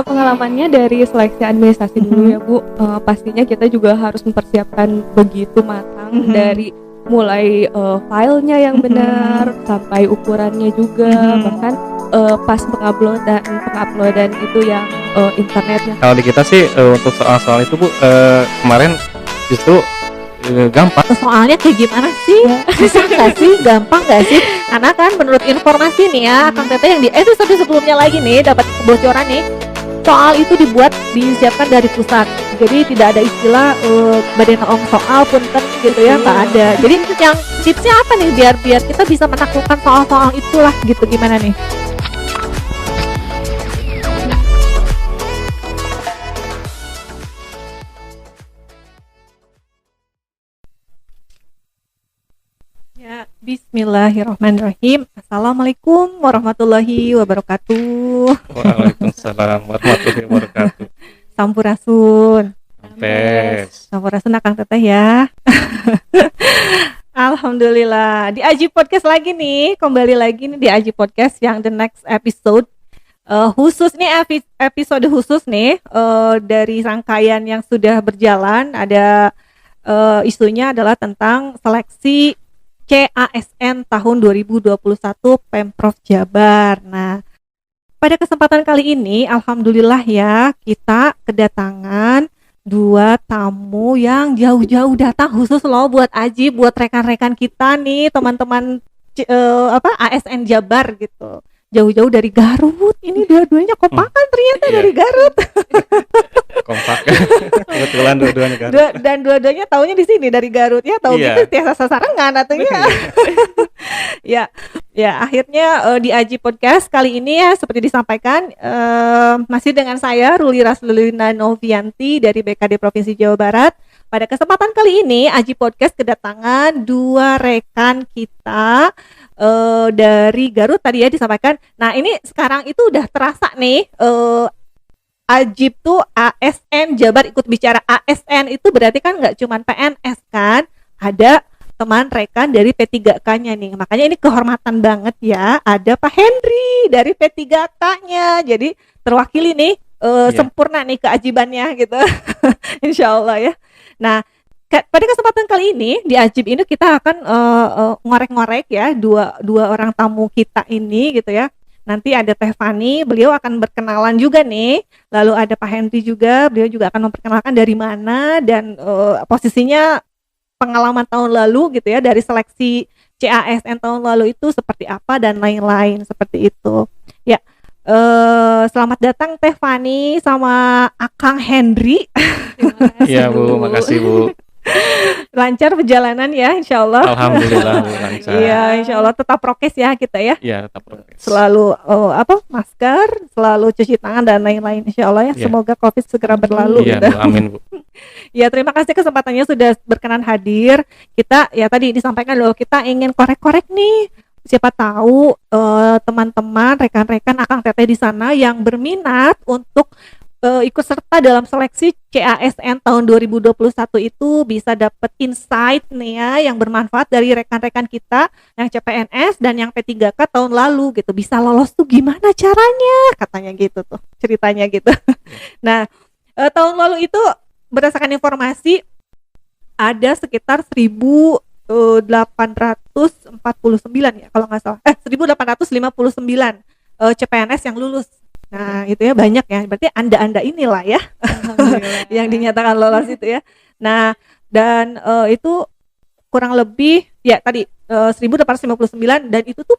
Pengalamannya dari seleksi administrasi dulu ya Bu. Pastinya kita juga harus mempersiapkan begitu matang dari mulai filenya yang benar sampai ukurannya juga, bahkan pas penguploadan itu yang internetnya. Kalau di kita sih untuk soal-soal itu Bu, kemarin justru gampang. Soalnya kayak gimana sih? Bisa nggak sih? Gampang nggak sih? Karena kan menurut informasi nih ya, Kang Teteh yang di episode sebelumnya lagi nih dapat kebocoran nih, soal itu disiapkan dari pusat. Jadi tidak ada istilah badan soal punten gitu ya, nggak ada. Jadi yang tipsnya apa nih biar kita bisa menaklukkan soal-soal itulah gitu, gimana nih? Ya, bismillahirrahmanirrahim. Assalamualaikum warahmatullahi wabarakatuh. Waalaikumsalam warahmatullahi wabarakatuh. Sampurasun. Sampurasun Akang Teteh ya. Alhamdulillah. Di Aji Podcast lagi nih, kembali lagi nih di Aji Podcast yang the next episode. Khusus nih episode khusus nih dari rangkaian yang sudah berjalan. Ada isunya adalah tentang seleksi CASN tahun 2021 Pemprov Jabar. Nah, pada kesempatan kali ini alhamdulillah ya, kita kedatangan 2 tamu yang jauh-jauh datang khusus loh buat Aji, buat rekan-rekan kita nih, teman-teman ASN Jabar gitu. Jauh-jauh dari Garut. Ini dua-duanya kompakan ternyata dari Garut. Kompak. Kebetulan dua-duanya Garut. Dan dua-duanya taunya di sini dari Garut ya, tahu gitu tiasa sasarangan atunya. Ya akhirnya di Aji Podcast kali ini ya seperti disampaikan masih dengan saya Ruli Raslulina Novianti dari BKD Provinsi Jawa Barat. Pada kesempatan kali ini Aji Podcast kedatangan 2 rekan kita dari Garut tadi ya disampaikan. Nah ini sekarang itu udah terasa nih Ajib tuh ASN Jabar ikut bicara. ASN itu berarti kan nggak cuma PNS kan, ada teman rekan dari P3K-nya nih. Makanya ini kehormatan banget ya, ada Pak Henry dari P3K-nya. Jadi terwakili nih sempurna nih keajibannya gitu. Insya Allah ya. Nah pada kesempatan kali ini di Ajib ini kita akan ngorek-ngorek ya dua orang tamu kita ini gitu ya. Nanti ada Teh Fani, beliau akan berkenalan juga nih. Lalu ada Pak Henry juga, beliau juga akan memperkenalkan dari mana dan posisinya pengalaman tahun lalu gitu ya, dari seleksi CASN tahun lalu itu seperti apa dan lain-lain seperti itu. Ya, selamat datang Teh Fani sama Akang Henry. Iya Bu, makasih Bu. Lancar perjalanan ya, insya Allah. Alhamdulillah Bu, lancar. Iya, insya Allah tetap prokes ya kita ya. Iya, tetap prokes. Selalu masker, selalu cuci tangan dan lain-lain, insya Allah ya. Semoga COVID segera berlalu. Iya, gitu. Bu, amin Bu. Ya, terima kasih kesempatannya sudah berkenan hadir. Kita ya tadi disampaikan loh, kita ingin korek-korek nih. Siapa tahu teman-teman, rekan-rekan Akang Teteh di sana yang berminat untuk ikut serta dalam seleksi CASN tahun 2021 itu bisa dapat insight nih ya yang bermanfaat dari rekan-rekan kita yang CPNS dan yang P3K tahun lalu gitu. Bisa lolos tuh gimana caranya? Katanya gitu tuh ceritanya gitu. Nah, tahun lalu itu berdasarkan informasi ada sekitar 1.849 ya kalau nggak salah. 1.859 CPNS yang lulus. Nah itu ya banyak ya, berarti anda inilah ya yang dinyatakan lolos itu ya. Nah dan itu kurang lebih ya tadi 1.859 dan itu tuh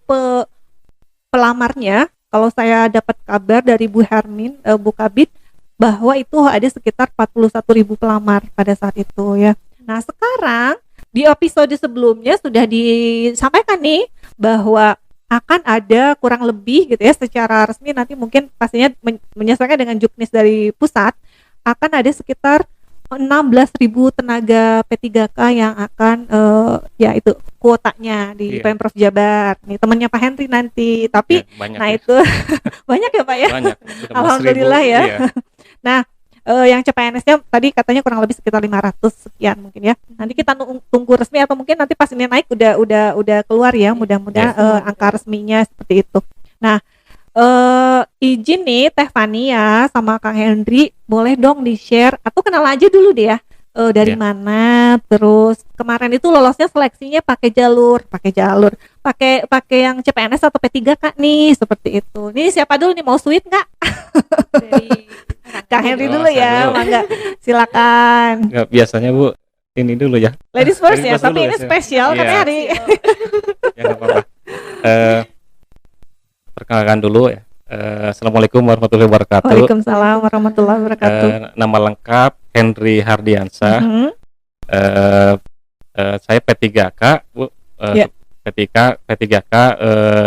pelamarnya kalau saya dapat kabar dari Bu Hermin, Bu Kabid, bahwa itu ada sekitar 41.000 pelamar pada saat itu ya. Nah sekarang di episode sebelumnya sudah disampaikan nih bahwa akan ada kurang lebih gitu ya secara resmi nanti mungkin pastinya menyesuaikan dengan juknis dari pusat akan ada sekitar 16.000 tenaga P3K yang akan ya itu kuotanya di Pemprov Jabar. Nih temannya Pak Henry nanti. Tapi nah ya. Itu banyak ya Pak ya. Banyak. Alhamdulillah ya. Iya. Nah yang CPNS-nya tadi katanya kurang lebih sekitar 500 sekian mungkin ya. Nanti kita tunggu resmi atau mungkin nanti pas ini naik udah keluar ya mudah-mudahan angka resminya seperti itu. Nah, Izin nih Teh Fani ya sama Kang Henry, boleh dong di-share atau kenal aja dulu deh ya. Dari Iya. mana, terus kemarin itu lolosnya seleksinya pakai yang CPNS atau P3K nih, seperti itu. Nih siapa dulu nih, mau sweet nggak? Dari Kang Henry Oh, dulu saya ya, dulu. mangga silakan. Nggak, biasanya Bu ini dulu ya. Ladies first Ladies ya, first tapi dulu ini ya, spesial kan Iya. hari. Ya nggak apa-apa. Perkenalkan dulu ya. Assalamualaikum warahmatullahi wabarakatuh. Waalaikumsalam warahmatullahi wabarakatuh. Nama lengkap Henry Hardiansyah. Mhm. Saya P3K, Bu. Ya. P3K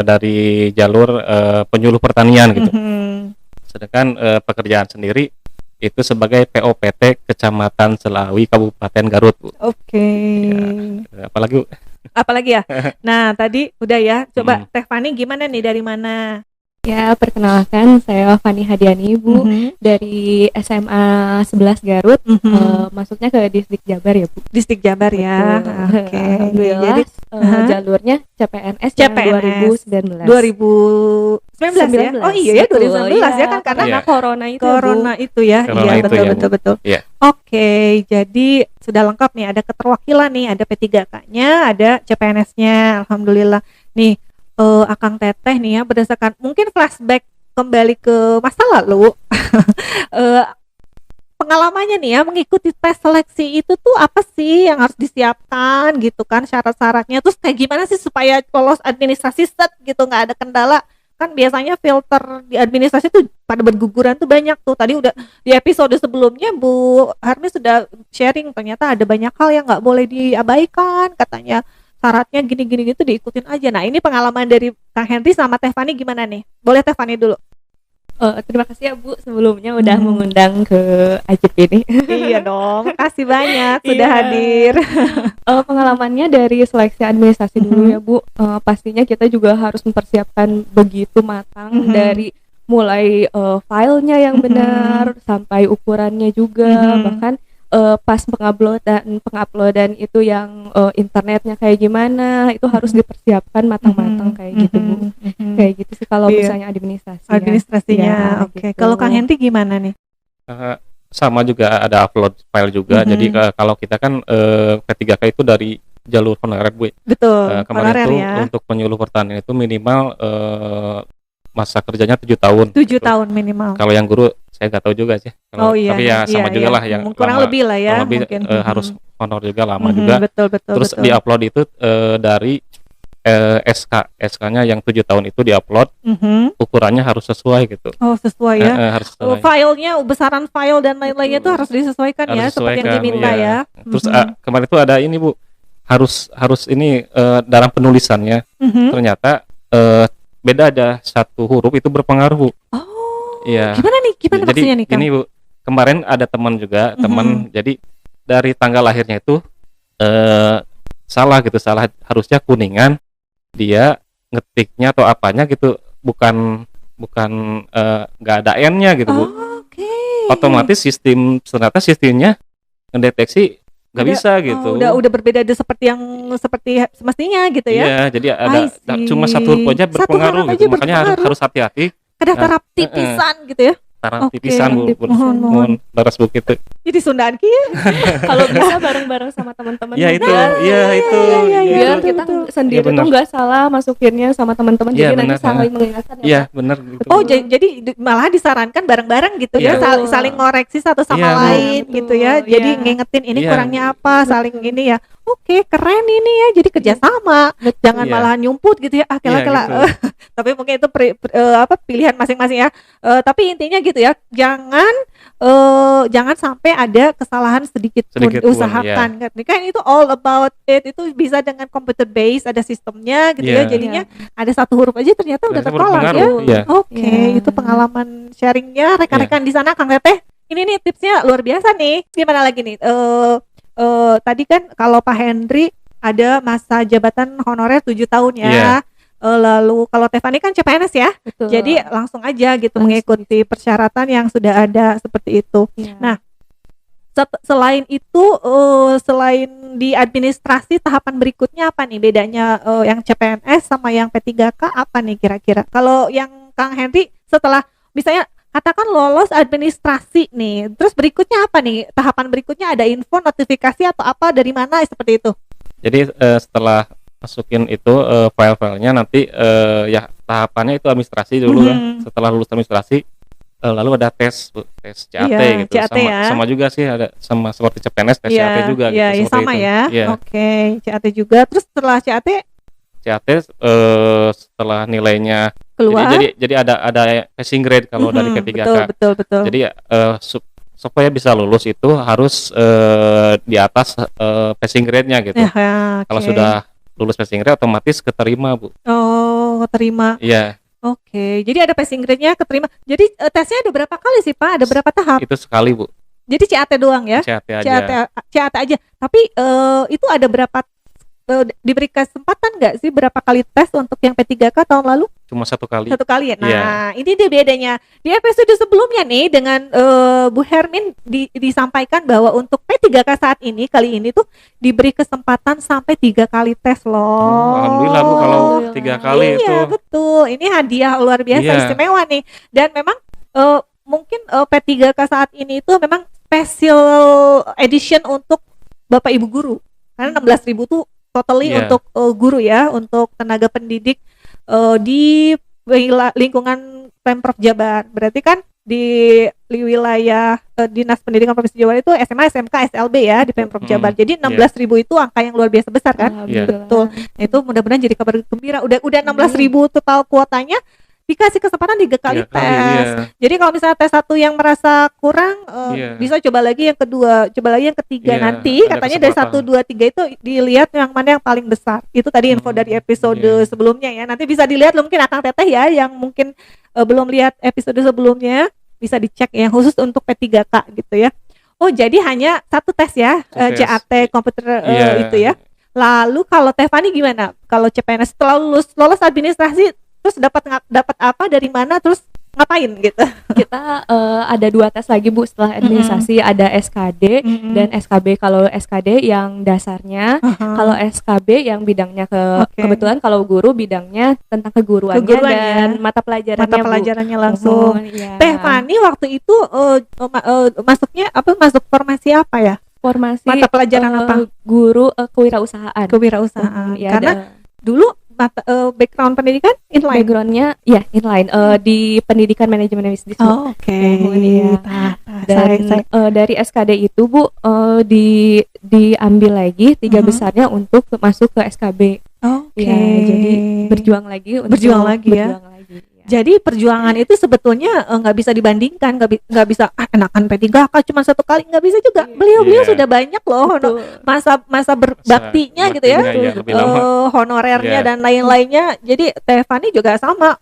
dari jalur penyuluh pertanian gitu. Mhm. Sedangkan pekerjaan sendiri itu sebagai POPT Kecamatan Selawi Kabupaten Garut, Bu. Oke. Apalagi Bu? Apalagi ya? Nah, tadi udah ya. Coba Mhm. Teh Fani gimana nih, dari mana? Ya, perkenalkan saya Fani Hadiani, Bu, Mhm. dari SMA 11 Garut. Mhm. Masuknya ke Distrik Jabar ya, Bu. Distrik Jabar ya. Betul. Oke. Alhamdulillah, Jadi jalurnya CPNS yang CPNS 2019. 2019 ya? Oh iya ya, 2019 ya kan, karena Iya. corona itu, corona itu ya. Corona Iya, itu betul ya, Bu. betul betul. Iya. Oke, jadi sudah lengkap nih, ada keterwakilan nih, ada P3K-nya, ada CPNS-nya. Alhamdulillah. Nih, Akang Teteh nih ya, berdasarkan mungkin flashback kembali ke masa lalu. eh, Pengalamannya nih ya, mengikuti tes seleksi itu tuh apa sih yang harus disiapkan gitu kan, syarat-syaratnya, terus kayak gimana sih supaya lolos administrasi set gitu, nggak ada kendala. Kan biasanya filter di administrasi tuh pada berguguran tuh banyak tuh. Tadi udah di episode sebelumnya Bu Harmi sudah sharing, ternyata ada banyak hal yang nggak boleh diabaikan, katanya syaratnya gini-gini gitu diikutin aja. Nah, ini pengalaman dari Kang Henry sama Teh Fani gimana nih? Boleh Teh Fani dulu. Terima kasih ya, Bu, sebelumnya udah Mhm. mengundang ke Ajib ini. Iya dong, makasih banyak sudah Iya. hadir. Pengalamannya dari seleksi administrasi dulu Mhm. ya, Bu. Pastinya kita juga harus mempersiapkan begitu matang, Mhm. dari mulai filenya yang Mhm. benar sampai ukurannya juga, Mhm. bahkan pas penguploadan itu yang internetnya kayak gimana, itu harus Mhm. dipersiapkan matang-matang kayak gitu, Bu. Mhm. Kayak gitu sih kalau Iya. misalnya administrasi ya. Administrasinya. Ya, Oke. gitu. Kalau Kang Henry gimana nih? Sama juga ada upload file juga. Mhm. Jadi kalau kita kan P3K itu dari jalur honorer, Bu. Betul, Kemarin honorer itu ya. untuk penyuluh pertanian itu minimal masa kerjanya 7 tahun. 7 gitu. tahun minimal. Kalau yang guru saya nggak tahu juga sih. Oh iya. Tapi ya sama juga lah yang kurang lama, lebih lah ya, kurang lebih mungkin. harus honor juga lama Mhm, juga. betul betul Terus betul. diupload itu dari SK-nya yang 7 tahun itu diupload, Mhm. ukurannya harus sesuai gitu. Oh, sesuai ya. Harus sesuai. Filenya, besaran file dan lain-lainnya itu harus disesuaikan ya, Harus seperti yang disesuaikan, diminta iya. ya. Terus Mhm. kemarin itu ada ini, Bu, harus ini dalam penulisannya Mhm. ternyata beda, ada satu huruf itu berpengaruh, Bu. Oh, Iya. gimana nih? Gimana Jadi maksudnya nih, Kang? ini, Bu, kemarin ada teman juga, Mhm. jadi dari tanggal lahirnya itu salah gitu, salah, harusnya Kuningan, dia ngetiknya atau apanya gitu bukan nggak ada N-nya gitu, Bu. Oke. Otomatis ternyata sistemnya ngedeteksi nggak bisa gitu. Udah berbeda seperti semestinya gitu ya. Iya, jadi I ada see. cuma satu huruf aja Satu berpengaruh huruf gitu. aja Makanya berpengaruh. harus hati-hati. Ada taraf tipisan gitu ya. Taraf Oke, tipisan, Bu. mohon. Leres Bu gitu. Jadi Sundaan ki. Kalau bisa bareng-bareng sama teman-teman Iya juga. itu, iya itu. iya, iya, Biar itu. kita betul. sendiri Iya, benar. tuh nggak salah masukinnya sama teman-teman, Iya, jadi nanti benar. saling mengingatkan ya, Iya, Pak. benar gitu. Oh, jadi malah disarankan bareng-bareng gitu ya, Iya. saling ngoreksi satu sama Iya, Bu. lain Betul, gitu ya. Jadi iya. ngingetin ini Iya. kurangnya apa, saling ini ya. Oke, keren ini ya. Jadi kerjasama, jangan Iya. malah nyumput gitu ya. Ah, Iya, kela-kela. gitu. Tapi mungkin itu pilihan masing-masing ya. Tapi intinya gitu ya, jangan sampai ada kesalahan sedikit pun, Sedikit pun, usahakan kan itu all about it, itu bisa dengan computer base, ada sistemnya gitu ya, Iya. jadinya ada satu huruf aja ternyata udah Ternyata tertolak ya. berpengaruh, iya. Oke, Iya. itu pengalaman sharingnya rekan-rekan di sana, Kang Teteh. Ini nih tipsnya luar biasa nih. Gimana lagi nih? Tadi kan kalau Pak Henry ada masa jabatan honorer 7 tahun ya. Iya. Lalu kalau Tefani kan CPNS ya. Betul. Jadi langsung aja gitu Langsung mengikuti persyaratan yang sudah ada seperti itu. Iya. Nah, Selain itu, selain di administrasi, tahapan berikutnya apa nih bedanya yang CPNS sama yang P3K apa nih kira-kira? Kalau yang Kang Henry setelah misalnya katakan lolos administrasi nih, terus berikutnya apa nih? Tahapan berikutnya ada info, notifikasi atau apa dari mana seperti itu? Jadi setelah masukin itu file-filenya nanti ya tahapannya itu administrasi dulu ya. Setelah lulus administrasi lalu ada tes CAT Iya, gitu. CAT sama ya. sama juga sih, ada sama seperti CPNS tes Iya, CAT juga iya, gitu, iya, seperti sama itu. ya. Iya. Oke, CAT juga. Terus setelah CAT CAT setelah nilainya keluar. jadi ada passing grade kalau dari P3K. Betul. Jadi ya supaya bisa lulus itu harus di atas passing grade-nya gitu. Ya, Kalau oke. sudah lulus passing grade otomatis keterima, Bu. Oh, terima. Iya, Oke, jadi ada passing grade-nya keterima. Jadi tesnya ada berapa kali sih Pak? Ada berapa tahap? itu sekali, Bu. Jadi CAT doang ya? CAT aja. CAT aja. Tapi itu ada berapa diberi kesempatan nggak sih berapa kali tes untuk yang P3K tahun lalu? Cuma satu kali. Satu kali ya. Nah, Iya. ini dia bedanya. Di episode sebelumnya nih dengan Bu Hermin disampaikan bahwa untuk P3K saat ini kali ini tuh diberi kesempatan sampai 3 kali tes loh. Alhamdulillah, Bu, kalau Alhamdulillah. 3 kali itu. Iya, betul. Ini hadiah luar biasa Iya. istimewa nih. Dan memang mungkin P3K saat ini itu memang special edition untuk Bapak Ibu guru. Karena 16.000 tuh totally Iya. untuk guru ya, untuk tenaga pendidik di lingkungan Pemprov Jabar. Berarti kan di wilayah Dinas Pendidikan Provinsi Jawa Barat itu SMA, SMK, SLB ya di Pemprov Jabar. Jadi 16.000 itu angka yang luar biasa besar kan? Iya. Betul. Nah, itu mudah-mudahan jadi kabar gembira. Udah 16.000 total kuotanya, dikasih kesempatan 3 kali 3 kali, tes. iya. Jadi kalau misalnya tes satu yang merasa kurang, Iya. bisa coba lagi yang kedua, coba lagi yang ketiga. Iya, Nanti ada katanya dari kesempatan. 1, 2, 3 itu dilihat yang mana yang paling besar. Itu tadi info dari episode iya. sebelumnya ya. Nanti bisa dilihat mungkin Akang Teteh ya yang mungkin belum lihat episode sebelumnya, bisa dicek yang khusus untuk P3K gitu ya. Oh, jadi hanya satu tes ya, Tes. CAT komputer Iya. itu ya. Lalu kalau Tefani gimana? Kalau CPNS setelah lolos administrasi, terus dapat apa dari mana, terus ngapain gitu? Kita ada 2 tes lagi Bu setelah administrasi, ada SKD dan SKB. Kalau SKD yang dasarnya, kalau SKB yang bidangnya Oke. kebetulan kalau guru bidangnya tentang keguruannya Keguruan dan ya. mata pelajarannya Mata Bu. pelajarannya langsung. Iya. Teh Fani waktu itu masuknya apa? Masuk formasi apa ya? Formasi Mata pelajaran apa? Guru kewirausahaan. Kewirausasahaan. Ya, Karena dulu background pendidikan inline. backgroundnya ya inline di pendidikan manajemen bisnis Bu. Oh, oke. Iya. Dan dari SKD itu Bu diambil lagi 3 besarnya untuk masuk ke SKB. Oke. Ya, jadi berjuang lagi untuk Berjuang lagi ya. berjuang lagi, ya. Jadi perjuangan itu sebetulnya nggak bisa dibandingkan, nggak bisa enakan P3K cuma satu kali, nggak bisa juga. Beliau Iya. sudah banyak loh Betul. masa berbaktinya gitu ya, baktinya, lebih lama. honorernya Iya. dan lain-lainnya. Jadi Tefani juga sama,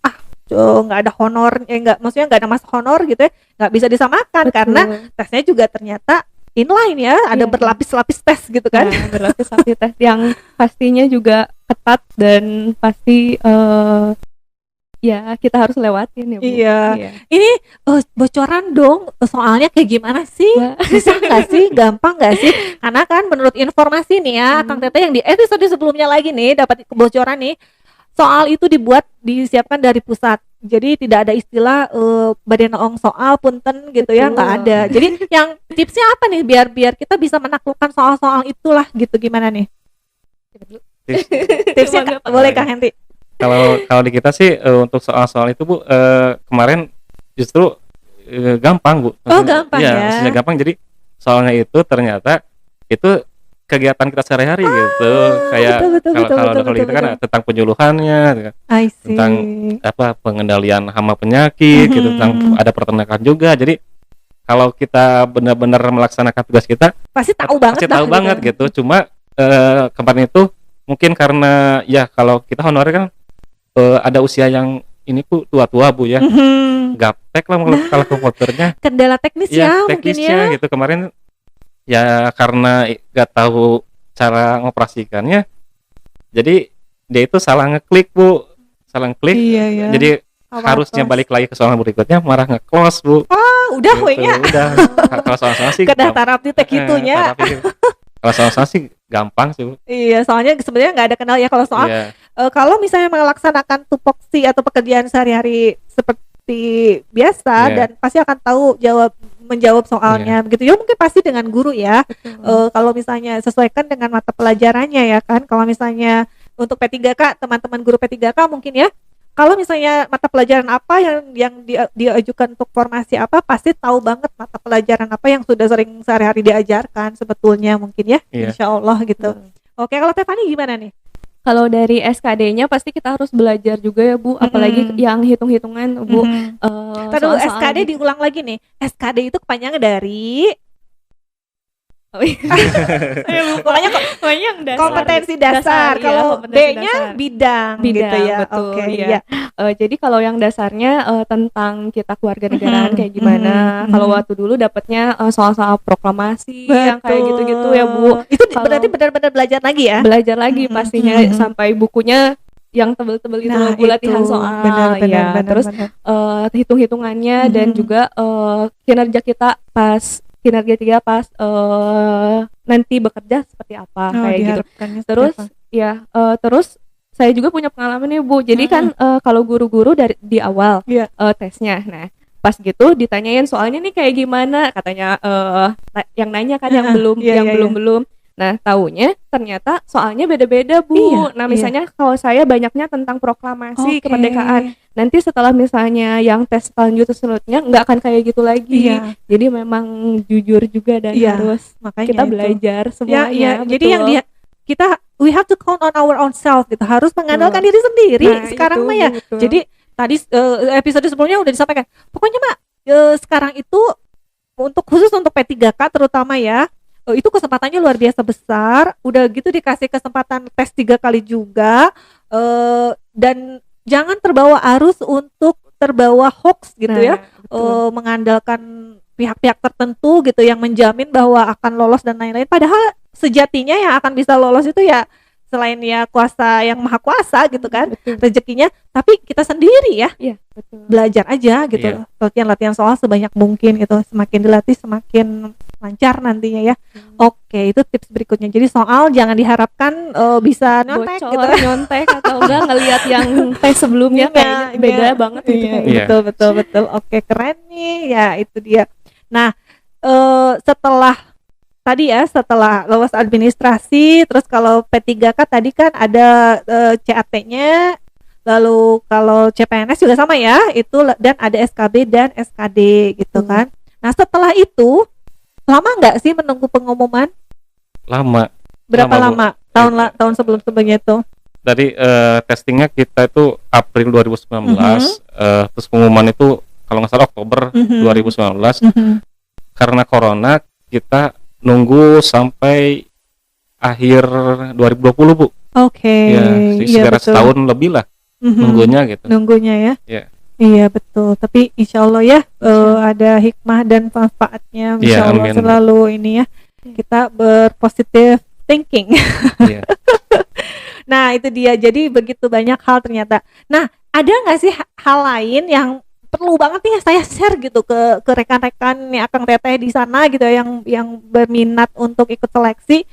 nggak ada honor, maksudnya nggak ada masa honor gitu ya, nggak bisa disamakan. Betul. Karena tesnya juga ternyata inline ya, ada Iya. berlapis-lapis tes gitu kan. Ya, berlapis-lapis tes yang pastinya juga ketat dan pasti ya kita harus lewatin ya Bu. Iya. Ini bocoran dong soalnya kayak gimana sih? Wah. Susah nggak sih? Gampang nggak sih? Karena kan menurut informasi nih ya, Kang Teteh yang di episode sebelumnya lagi nih dapat kebocoran nih, soal itu disiapkan dari pusat. Jadi tidak ada istilah badan ong soal punten gitu ya, Betul. nggak ada. Jadi yang tipsnya apa nih biar kita bisa menaklukkan soal-soal itulah gitu, gimana nih? Tipsnya Semoga, Pak. boleh Kang Henti? Kalau di kita sih untuk soal-soal itu Bu, kemarin justru gampang Bu. Oh, gampang Iya, ya. maksudnya gampang. Jadi soalnya itu ternyata itu kegiatan kita sehari-hari gitu. Kayak kalau kita kan tentang penyuluhannya, I see. tentang apa pengendalian hama penyakit gitu, tentang ada peternakan juga. Jadi kalau kita benar-benar melaksanakan tugas kita pasti tahu banget pasti tahu banget gitu. Cuma kemarin itu mungkin karena ya kalau kita honorer kan ada usia yang ini Bu tua-tua Bu ya, gaptek lah kalau komputernya. Kendala teknis ya mungkin ya. Gitu kemarin ya karena nggak tahu cara ngoperasikannya, jadi dia itu salah ngeklik Bu, salah ngeklik. Iya. Jadi harusnya balik lagi ke soal berikutnya malah nge-close Bu. Udah Gitu, wehnya. udah. Kalau soal-soal sih Kedah tarap di teh kitunya. kalau soal-soal sih gampang sih Bu. Iya, soalnya sebenarnya nggak ada kenal ya kalau soal Iya. kalau misalnya melaksanakan tupoksi atau pekerjaan sehari-hari seperti biasa Iya. dan pasti akan tahu menjawab soalnya begitu ya, mungkin pasti dengan guru ya. Kalau misalnya sesuaikan dengan mata pelajarannya ya kan. Kalau misalnya untuk P3K, teman-teman guru P3K mungkin ya, kalau misalnya mata pelajaran apa yang diajukan untuk formasi apa, pasti tahu banget mata pelajaran apa yang sudah sering sehari-hari diajarkan sebetulnya mungkin ya. Iya. Insya Allah gitu. Oke, kalau Tefani gimana nih? Kalau dari SKD-nya pasti kita harus belajar juga ya Bu, apalagi yang hitung-hitungan Bu. Terus Soal-soal SKD diulang lagi nih. SKD itu kepanjangan dari Pokoknya yang dasar. kompetensi dasar. Iya, Kalau kompetensi B-nya dasar. bidang gitu ya. Betul, Oke, iya. iya. Jadi kalau yang dasarnya tentang kita keluarga negaraan kayak gimana. Kalau waktu dulu dapatnya soal-soal proklamasi yang kayak gitu-gitu ya Bu. Itu Kalau- berarti benar-benar belajar lagi ya? Belajar lagi pastinya sampai bukunya yang tebel-tebel itu Nah, Bu, latihan itu. soal Benar, ya. Terus benar. hitung-hitungannya dan juga kinerja kita pas nanti bekerja seperti apa kayak gitu. Diharapkannya Terus seperti apa? ya terus saya juga punya pengalaman nih Bu. Jadi kan kalau guru-guru di awal Iya. tesnya, nah pas gitu ditanyain soalnya nih kayak gimana, katanya yang nanya kan yang belum iya, yang iya, belum. Nah taunya ternyata soalnya beda-beda Bu. Iya, Nah misalnya kalau saya banyaknya tentang proklamasi Oke. kemerdekaan. Nanti setelah misalnya yang tes selanjutnya nggak akan kayak gitu lagi. Iya. Jadi memang jujur juga dan Iya, harus makanya kita itu. belajar Ya, semuanya. ya. Jadi betul. yang kita we have to count on our own self gitu. Harus mengandalkan diri sendiri Nah, sekarang itu, mah ya. betul. Jadi tadi episode sebelumnya udah disampaikan. Pokoknya Mak, sekarang itu khusus untuk P3K terutama ya, itu kesempatannya luar biasa besar. Udah gitu dikasih kesempatan tes 3 kali juga, dan jangan terbawa arus untuk terbawa hoax gitu ya. betul. Mengandalkan pihak-pihak tertentu gitu yang menjamin bahwa akan lolos dan lain-lain, padahal sejatinya yang akan bisa lolos itu ya selain ya kuasa yang maha kuasa gitu kan, Betul. rezekinya, tapi kita sendiri ya Iya, betul. belajar aja gitu. Iya. Latihan soal sebanyak mungkin gitu, semakin dilatih semakin lancar nantinya ya. Oke, itu tips berikutnya. Jadi soal jangan diharapkan bisa nyontek Bocor, gitu. nyontek atau enggak ngelihat yang tes sebelumnya kayak beda banget gitu. Iya, Iya. betul. Oke, keren nih. Ya, itu dia. Nah, setelah lolos administrasi, terus kalau P3K tadi kan ada CAT-nya, lalu kalau CPNS juga sama ya, itu dan ada SKB dan SKD gitu kan. Nah, setelah itu lama nggak sih menunggu pengumuman? Lama. Berapa Lama, Bu. lama? Tahun sebelumnya itu? Dari testingnya kita itu April 2019, terus pengumuman itu kalau nggak salah Oktober 2019. Karena corona kita nunggu sampai akhir 2020 Bu. Oke. Ya, sekitar betul. setahun lebih lah nunggunya gitu. Nunggunya ya. Iya. Iya betul. Tapi insya Allah ya ada hikmah dan manfaatnya. Insya Iya, Allah amin. selalu ini ya. Kita berpositif thinking. Iya. Nah itu dia. Jadi begitu banyak hal ternyata. Nah ada nggak sih hal lain yang perlu banget nih saya share gitu ke rekan-rekan yang Akang Teteh di sana gitu ya, yang berminat untuk ikut seleksi.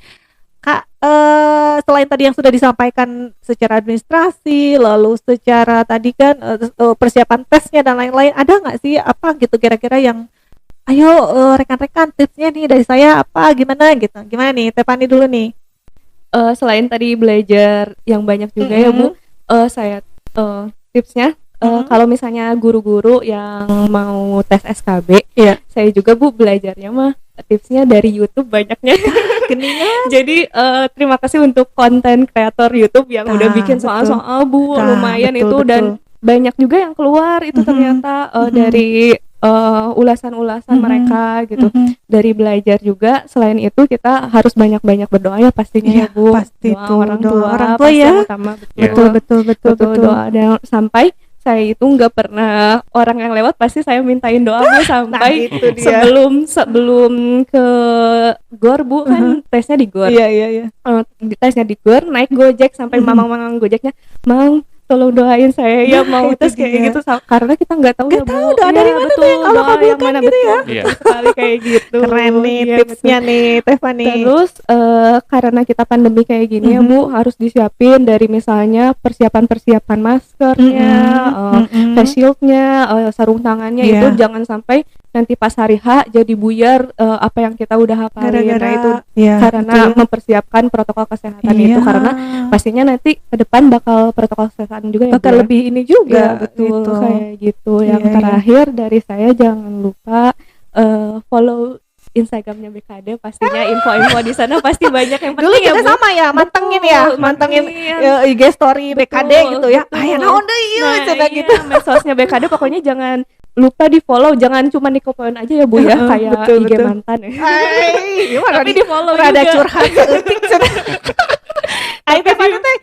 Kak, selain tadi yang sudah disampaikan secara administrasi, lalu secara tadi kan persiapan tesnya dan lain-lain, ada nggak sih apa gitu kira-kira yang ayo rekan-rekan tipsnya nih dari saya apa gimana gitu, gimana nih Tepani dulu nih. Selain tadi belajar yang banyak juga ya Bu, saya tipsnya kalau misalnya guru-guru yang mau tes SKB, Iya. saya juga Bu belajarnya mah tipsnya dari YouTube banyaknya. Geningan. Jadi terima kasih untuk konten kreator YouTube yang udah Nah, bikin betul. soal-soal Bu, Nah, lumayan betul, itu betul. dan banyak juga yang keluar itu ternyata dari ulasan-ulasan mereka gitu. Dari belajar juga. Selain itu kita harus banyak-banyak berdoa ya pastinya Iya, ya Bu. pasti Doa tuh, orang doa tua, orang tua pasti ya. yang utama, Betul, betul. doa dan sampai saya itu nggak pernah orang yang lewat pasti saya mintain doa Bu sampai itu dia. sebelum ke GOR Bu kan tesnya di GOR. Iya. Tesnya di GOR naik Gojek sampai mamang-mamang Gojeknya, "Mang, tolong doain saya ya mau itu terus kayak dia. gitu karena kita nggak tahu Nggak ya Bu. tahu doa Iya, dari mana tuh yang Allah doa yang kabulkan mana, gitu ya. betul, Iya. betul sekali kayak gitu. Keren nih Iya, tipsnya nih Teh Fani. Terus karena kita pandemi kayak gini ya Bu, harus disiapin dari misalnya persiapan maskernya, face shieldnya, sarung tangannya Iya. itu jangan sampai nanti pas hari H jadi buyar apa yang kita udah hafalin. Gara-gara Nah, itu ya, karena betul. mempersiapkan protokol kesehatan Iya. itu karena pastinya nanti ke depan bakal protokol kesehatan juga ya Bu, bakal ya. lebih ini juga Ya, betul gitu. kayak gitu. Yang Iya, iya. terakhir dari saya jangan lupa follow Instagramnya BKD, pastinya info-info di sana pasti banyak yang penting Dulu ya kita Bu. sama ya, mantengin ya, Betul, mantengin mantengin. IG story BKD Betul, gitu ya. betul. Aya naon deui ieu Nah, cenah iya, gitu. medsosnya BKD pokoknya jangan lupa di follow, jangan cuma dikopoin aja ya Bu ya, kayak betul, IG betul. mantan ya. Gimana Tapi di follow rada juga. curhat seutik cenah. Ai Teh Fani teh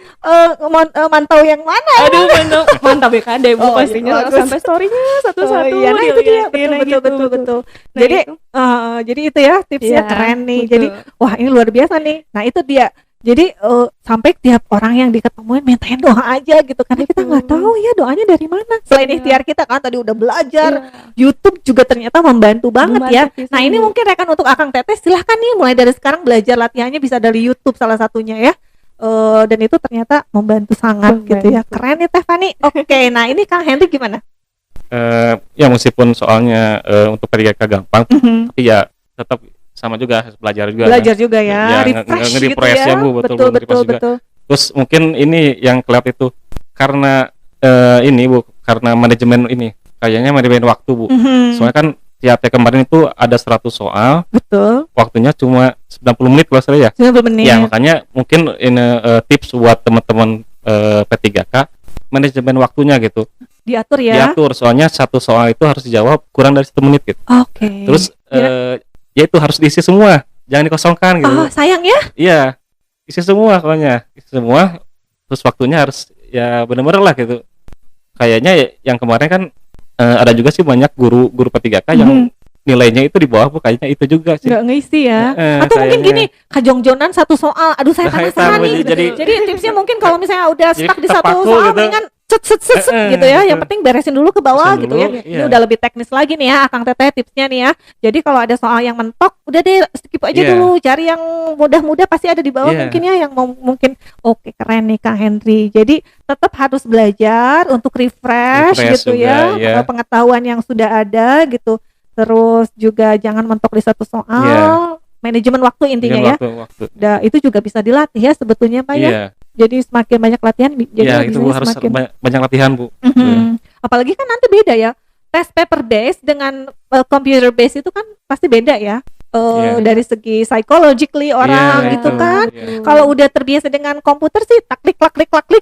mantau yang mana? Aduh, mantap BKD Bu, Oh, pastinya bagus. sampai story-nya satu-satu. Oh, iya, nah itu dia diliatin, betul. Nah, Jadi itu. jadi itu ya tipsnya Iya, keren nih. betul. Jadi wah ini luar biasa nih. Nah itu dia. Jadi sampai tiap orang yang diketemuin mintain doa aja gitu karena kita Betul. nggak tahu ya doanya dari mana. Selain Iya. ikhtiar kita kan tadi udah belajar, Iya. YouTube juga ternyata membantu banget ya. Membantu pisan, Nah ini Bu. mungkin rekan untuk Akang Teteh silahkan nih mulai dari sekarang belajar latihannya bisa dari YouTube salah satunya ya. Dan itu ternyata membantu sangat gitu ya. Membantu. Keren nih Teh Fani. Oke, nah ini Kang Henry gimana? Ya meskipun soalnya untuk P3K gampang, tapi ya tetap sama juga harus belajar juga. Belajar juga ya, Ya, refresh gitu nge-refresh ya. ya, Bu, betul, betul nge-refresh juga. betul. Terus mungkin ini yang kelihatan itu karena ini Bu, karena manajemen ini kayaknya manajemen waktu Bu. Soalnya kan TAT kemarin itu ada 100 soal, Betul. waktunya cuma 90 menit kalau saya ya. 90 menit. Ya makanya mungkin ini tips buat teman-teman P3K manajemen waktunya gitu. Diatur ya. Diatur soalnya satu soal itu harus dijawab kurang dari 1 menit gitu. Oke. Terus ya itu harus diisi semua, jangan dikosongkan gitu. oh, sayang ya. Iya, isi semua pokoknya, isi semua. Terus waktunya harus ya bener-bener lah gitu. Kayaknya yang kemarin kan ada juga sih banyak guru P3K yang nilainya itu di bawah Bu, kayaknya itu juga sih. Nggak ngisi ya. Atau mungkin kayaknya. gini, kajongjonan satu soal. Aduh saya Nah, penasaran itu, nih. Jadi tipsnya mungkin kalau misalnya udah Jadi stuck di satu terpaku soal gitu. mendingan set gitu ya. Yang penting beresin dulu ke bawah Beresin gitu dulu, ya. iya. Ini udah lebih teknis lagi nih ya Akang Teteh tipsnya nih ya. Jadi kalau ada soal yang mentok, udah deh skip aja Iya. dulu. Cari yang mudah-mudah pasti ada di bawah Iya. mungkin ya yang mungkin oke keren nih Kang Henry. Jadi tetap harus belajar untuk refresh Refresh gitu juga, ya. ya. Pengetahuan yang sudah ada gitu. Terus juga jangan mentok di satu soal. Iya. Manajemen waktu intinya ya. Waktu. Itu juga bisa dilatih ya sebetulnya Pak ya. Iya, Jadi semakin banyak latihan jadi iya itu Bu, harus semakin banyak latihan Bu. Mhm. Apalagi kan nanti beda ya. Tes paper base dengan computer base itu kan pasti beda ya. Iya. Dari segi psychologically orang Iya, gitu itu. kan. Iya. Kalau udah terbiasa dengan komputer sih klik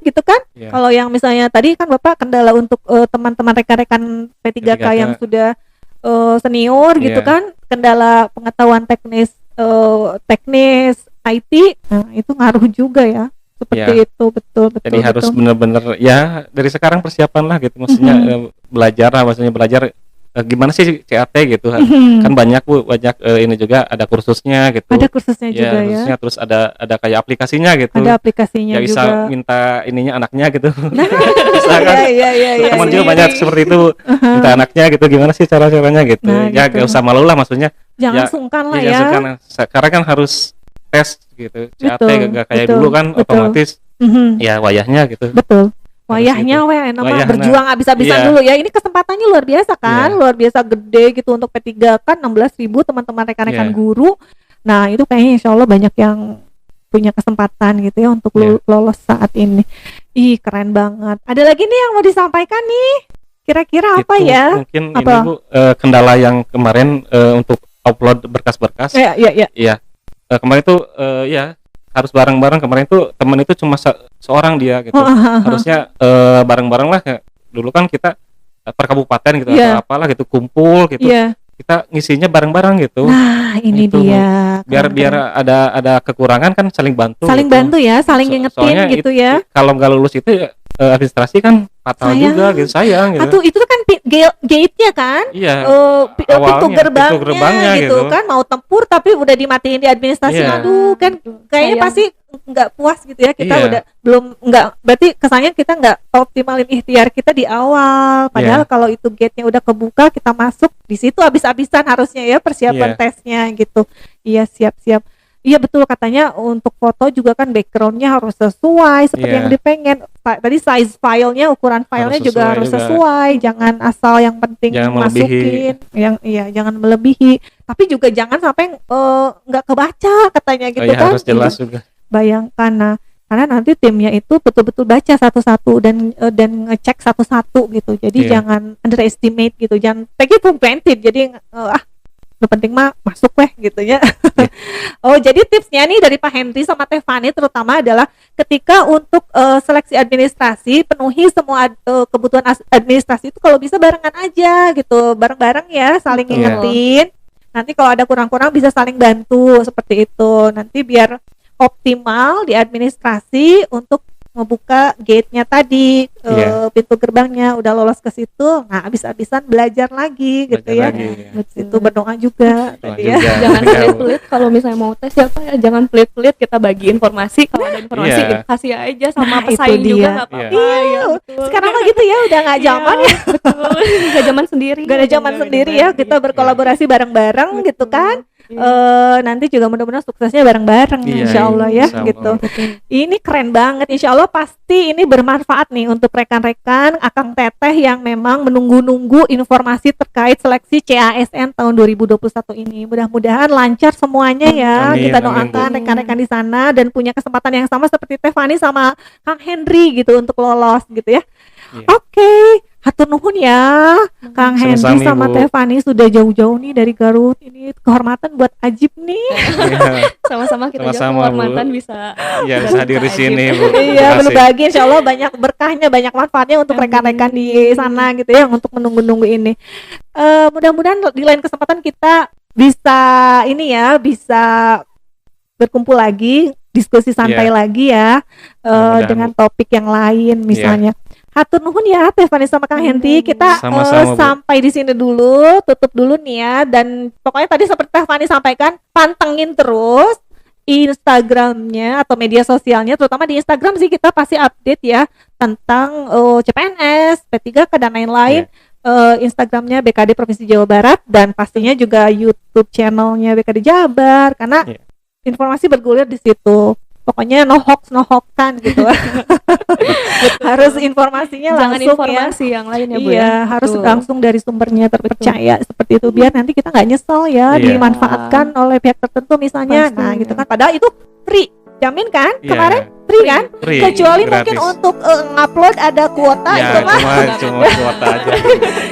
gitu kan. Iya. Kalau yang misalnya tadi kan Bapak kendala untuk teman-teman rekan-rekan P3K P3K. yang sudah senior gitu Iya. kan, kendala pengetahuan teknis IT, nah itu ngaruh juga ya. Seperti Iya. itu betul. Jadi harus benar-benar ya dari sekarang persiapan lah gitu, maksudnya belajar lah, maksudnya belajar gimana sih CAT gitu. Kan banyak Bu, banyak ini juga ada kursusnya gitu. Ada kursusnya Ya, juga ya. kursusnya, terus ada kayak aplikasinya gitu. Ada aplikasinya Ya bisa juga. minta ininya anaknya gitu. Nah, Bisa kan? iya. Teman juga banyak seperti itu, minta anaknya gitu, gimana sih cara-caranya gitu. Nah, Ya gitu. gak usah malu lah, maksudnya Jangan ya, sungkan lah ya, ya. sekarang kan harus tes gitu. CAT Betul, gak kayak betul, dulu kan betul. otomatis Mhm, ya wayahnya gitu. betul. Wayahnya itu. weh nama Wayahna. berjuang abis-abisan Iya. dulu ya. Ini kesempatannya luar biasa kan, Iya. luar biasa gede gitu untuk P3 kan 16.000 teman-teman rekan-rekan Iya. guru. Nah itu kayaknya insya Allah banyak yang punya kesempatan gitu ya untuk Iya. lolos saat ini. Ih keren banget. Ada lagi nih yang mau disampaikan nih? Kira-kira apa Itu ya? mungkin Apa? ini Bu, kendala yang kemarin untuk upload berkas-berkas. Iya. Iya. Kemarin tuh ya harus bareng-bareng. Kemarin tuh temen itu cuma seorang dia gitu. Harusnya bareng-bareng lah, kayak dulu kan kita per kabupaten gitu Iya. atau apalah gitu kumpul gitu. Iya. Kita ngisinya bareng-bareng gitu. Nah ini Itu, dia. biar Keren-keren. ada kekurangan kan saling bantu. saling gitu. bantu ya, saling ngingetin Soalnya gitu ya. Kalau nggak lulus itu ya, administrasi kan fatal Sayang. juga gitu, sayang gitu. Atau itu kan gate-nya kan? Iya. Pintu Awalnya, gerbangnya, pintu gerbangnya gitu gitu. kan mau tempur tapi udah dimatiin di administrasi. Iya. Aduh kan kayaknya Sayang. pasti nggak puas gitu ya, kita Iya. udah belum nggak, berarti kesannya kita nggak optimalin ikhtiar kita di awal, padahal Iya. kalau itu gate-nya udah kebuka, kita masuk di situ habis-habisan harusnya ya persiapan Iya. tesnya gitu. Iya, siap-siap. Iya betul, katanya untuk foto juga kan backgroundnya harus sesuai seperti Iya. yang dipengen. Tadi size filenya, ukuran filenya Harus juga sesuai harus juga. sesuai, jangan asal yang penting Jangan melebihi. masukin, yang iya jangan melebihi. Tapi juga jangan sampai nggak kebaca katanya gitu Iya, kan. harus jelas juga. Bayangkan, nah karena nanti timnya itu betul-betul baca satu-satu dan ngecek satu-satu gitu. Jadi Iya. jangan underestimate gitu, jangan take it for granted. Jadi yang penting mah masuk weh gitu ya. Oh, jadi tipsnya nih dari Pak Henry sama Teh Fani terutama adalah ketika untuk seleksi administrasi, penuhi semua kebutuhan administrasi itu kalau bisa barengan aja gitu, bareng-bareng ya, saling Betul. ngingetin. Nanti kalau ada kurang-kurang bisa saling bantu seperti itu. Nanti biar optimal di administrasi untuk membuka gate-nya tadi, Iya. pintu gerbangnya udah lolos ke situ. Nah, habis-habisan belajar lagi gitu Belajar ya. lagi, Iya, ya. betul. Itu berdoa juga Doa tadi ya. juga. Jangan Iya. pelit-pelit kalau misalnya mau tes ya Pak ya, jangan pelit-pelit, kita bagi informasi, kalau ada informasi Iya. kasih aja sama Nah, itu pesaing juga dia. nggak apa-apa. Iya. Iya, betul. Sekarang mah gitu ya, udah nggak zaman ya. Betul. Nggak zaman sendiri. Gak ada zaman sendiri ya, kita berkolaborasi bareng-bareng gitu kan. Nanti juga mudah-mudahan suksesnya bareng-bareng Iya, insya Allah ya insya Allah. gitu. Ini keren banget, insya Allah pasti ini bermanfaat nih untuk rekan-rekan Akang Teteh yang memang menunggu-nunggu informasi terkait seleksi CASN tahun 2021 ini. Mudah-mudahan lancar semuanya ya. Amin, Kita amin, doakan Bu. rekan-rekan di sana dan punya kesempatan yang sama seperti Teh Fani sama Kang Henry gitu untuk lolos gitu ya. Iya. Oke, hatur nuhun ya Kang Henry Sama-sama, sama Ibu. Teh Fani sudah jauh-jauh nih dari Garut. Ini kehormatan buat Ajib nih. Iya. Sama-sama kita juga Sama-sama, Bu. kehormatan bisa. Iya, bisa hadir di sini, Bu. Iya, Terima kasih. berbagi insya Allah banyak berkahnya, banyak manfaatnya untuk Amin. rekan-rekan di sana gitu ya, untuk menunggu-nunggu ini. Mudah-mudahan di lain kesempatan kita bisa ini ya, bisa berkumpul lagi, diskusi santai Iya. lagi ya, Mudah-mudahan, dengan topik yang lain misalnya. Hatur nuhun ya Teh Fani sama Kang Henry. Kita Sama-sama, Bu. sampai di sini dulu, tutup dulu nih ya. Dan pokoknya tadi seperti Teh Fani sampaikan, pantengin terus Instagramnya atau media sosialnya, terutama di Instagram sih kita pasti update ya tentang CPNS, P3K dan lain-lain. Instagramnya BKD Provinsi Jawa Barat dan pastinya juga YouTube channelnya BKD Jabar karena Iya. informasi bergulir di situ. Pokoknya no hoax, no hoaxan gitu. Harus informasinya Jangan langsung informasi yang lain ya Bu iya, ya. harus Betul. langsung dari sumbernya terpercaya seperti itu biar nanti kita nggak nyesel ya Iya. dimanfaatkan oleh pihak tertentu misalnya. Nah, Pastinya. gitu kan. Padahal itu free. Jamin kan? Iya. Kemarin free kan? Free, Kecuali gratis. mungkin untuk ngupload ada kuota Ya, itu mah. cuma kuota aja.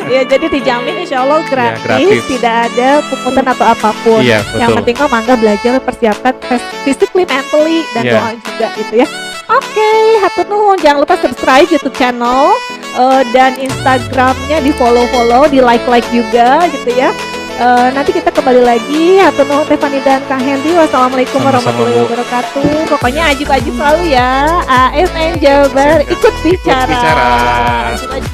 Ya, jadi dijamin insya Allah gratis, gratis. tidak ada pungutan atau apapun. Iya, Yang betul. penting kau mangga belajar persiapkan physically, mentally dan Iya. doa juga gitu ya. Oke, hatur nuhun. Jangan lupa subscribe YouTube channel dan Instagramnya di follow, di like juga gitu ya. Nanti kita kembali lagi. Hatur nuhun Teh Fani dan Kang Henry. Wassalamualaikum Sama-sama, warahmatullahi Bu. wabarakatuh. Pokoknya ajib-ajib selalu ya. ASN Jabar ikut bicara. bicara. Ajib-ajib.